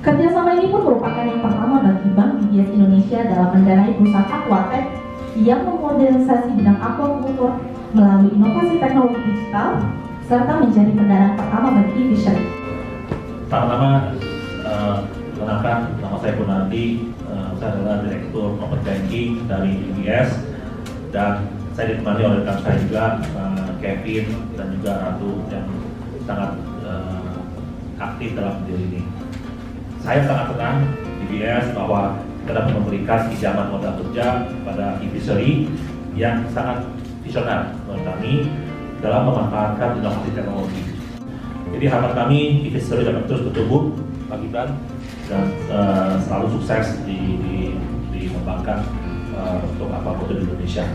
Kerjasama ini pun merupakan yang pertama bagi Bank DBS Indonesia dalam mendanai perusahaan aquatech yang memodernisasi bidang aquaculture melalui inovasi teknologi digital, serta menjadi pendanaan pertama bagi e-fishery. Pertama, perkenalkan, nama saya Gunardi, saya adalah Direktur Corporate Banking dari DBS, dan saya ditemani oleh rekan saya juga, Kevin dan juga Ratu yang sangat aktif dalam deal ini. Saya sangat senang DBS bahwa kita dapat memberikan pinjaman modal kerja pada e-fishery yang sangat visioner menurut kami dalam memanfaatkan inovasi teknologi. Jadi harapan kami e-fishery dapat terus bertumbuh, Pak Gibran, dan selalu sukses dikembangkan untuk aquaculture di Indonesia.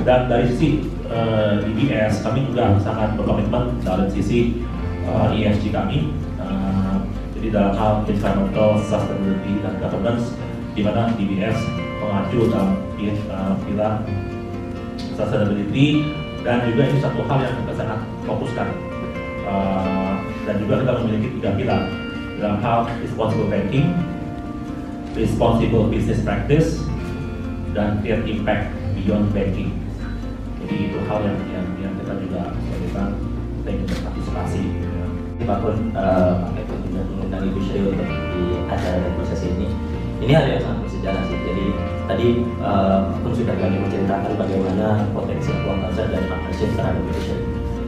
Dan dari sisi DBS, kami juga sangat berkomitmen dalam sisi ESG kami. Jadi dalam hal environmental, sustainability, dan governance, di mana DBS mengacu dalam pilar sustainability, dan juga ini satu hal yang kita sangat fokuskan. Dan juga kita memiliki 3 pilar dalam hal responsible banking, responsible business practice, dan create impact beyond banking. Jadi itu hal yang kita juga sebagai bank kita ingin berpartisipasi. Pak Kun pakai mengundang e-fishery untuk di acara dan proses ini. Ini hal yang sangat bersejarah sih. Jadi tadi Pak Kun sudah banyak menceritakan bagaimana potensi aquaculture dan partnership terhadap e-fishery.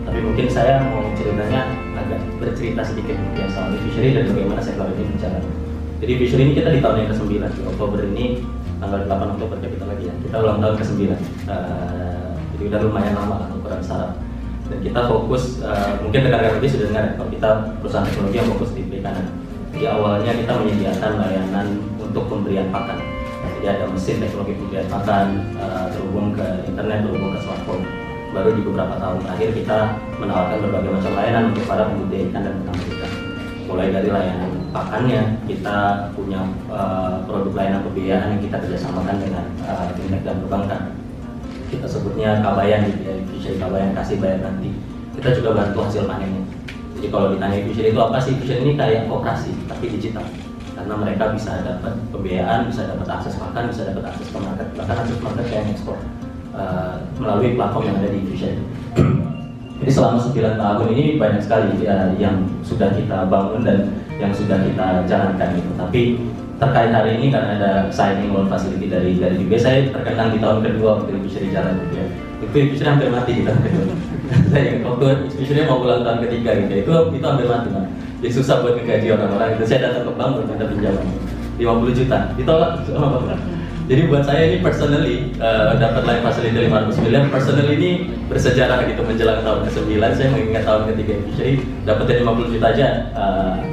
Tapi mungkin saya mau ceritanya agak bercerita sedikit ya soal e-fishery dan bagaimana sektor ini berjalan. Jadi e-fishery ini kita di tahun yang ke-9, di Oktober ini, tanggal 8 Oktober kita lagi ya. Kita ulang tahun ke-9. Jadi udah lumayan lama lah ukuran startup. Dan kita fokus, mungkin rekan-rekan lebih sudah dengar ya, kalau kita perusahaan teknologi yang fokus di perikanan. Jadi awalnya kita menyediakan layanan untuk pemberian pakan. Jadi ada mesin teknologi pemberian pakan, terhubung ke internet, terhubung ke smartphone. Baru di beberapa tahun terakhir kita menawarkan berbagai macam layanan untuk para pembudidaya ikan dan petani kita. Mulai dari layanan pakannya, kita punya produk layanan pembiayaan yang kita kerjasamakan dengan fintech dan perbankan. Kita sebutnya Kabayan gitu ya, fishery Kabayan, kasih bayar nanti. Kita juga bantu hasil panennya. Jadi kalau ditanya fishery itu apa sih? Fishery ini kayak koperasi tapi digital. Karena mereka bisa dapat pembiayaan, bisa dapat akses makan, bisa dapat akses ke market, bahkan akses market kayak ekspor melalui platform yang ada di fishery. Jadi selama 9 tahun ini banyak sekali yang sudah kita bangun dan yang sudah kita jalankan gitu. Tapi terkait hari ini karena ada signing loan facility dari DBS, saya terkenang di tahun kedua waktu fishery jalan gitu ya. Itu fishery hampir mati di tahun kedua. Saya waktu fishery mau ulang tahun ketiga gitu ya, itu hampir mati Pak. Jadi susah buat ngegaji orang-orang itu. Saya datang ke bank untuk minta pinjaman 50 juta, ditolak sama Bapak. Jadi buat saya ini personally dapat line facility 500 miliar, personally ini bersejarah gitu menjelang tahun ke-9. Saya mengingat tahun ketiga fishery dapetin 50 juta aja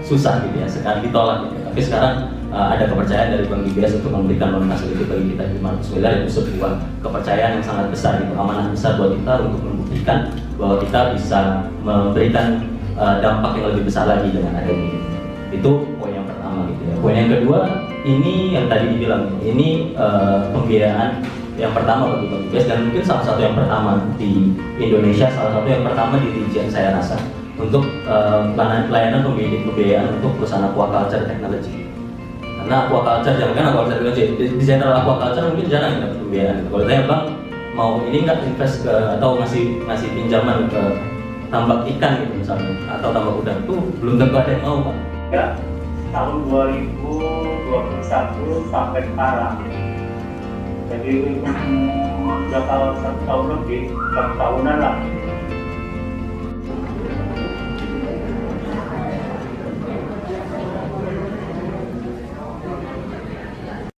susah gitu ya, sekarang ditolak gitu. Tapi sekarang ada kepercayaan dari Bank DBS untuk memberikan loan facility bagi kita 500 miliar, itu sebuah kepercayaan yang sangat besar gitu, amanah besar buat kita untuk membuktikan bahwa kita bisa memberikan dampak yang lebih besar lagi dengan adanya ini. Itu poin yang pertama gitu ya. Poin yang kedua, ini yang tadi dibilang, ini pembiayaan yang pertama bagi Bank DBS dan mungkin salah satu yang pertama di Indonesia, salah satu yang pertama di region saya rasa untuk layanan pembiayaan untuk perusahaan aquaculture technology. Karena aquaculture, jangan kan aquaculture technology, di general aquaculture mungkin jarang yang dapat pembiayaan. Kalau saya Bang mau ini nggak invest ke atau ngasih pinjaman ke tambak ikan gitu misalnya atau tambak udang, itu belum tentu ada yang mau Pak. Ya, tahun 2021 sampai sekarang. Jadi udah kalau 1 tahun lebih, 1 tahunan lah.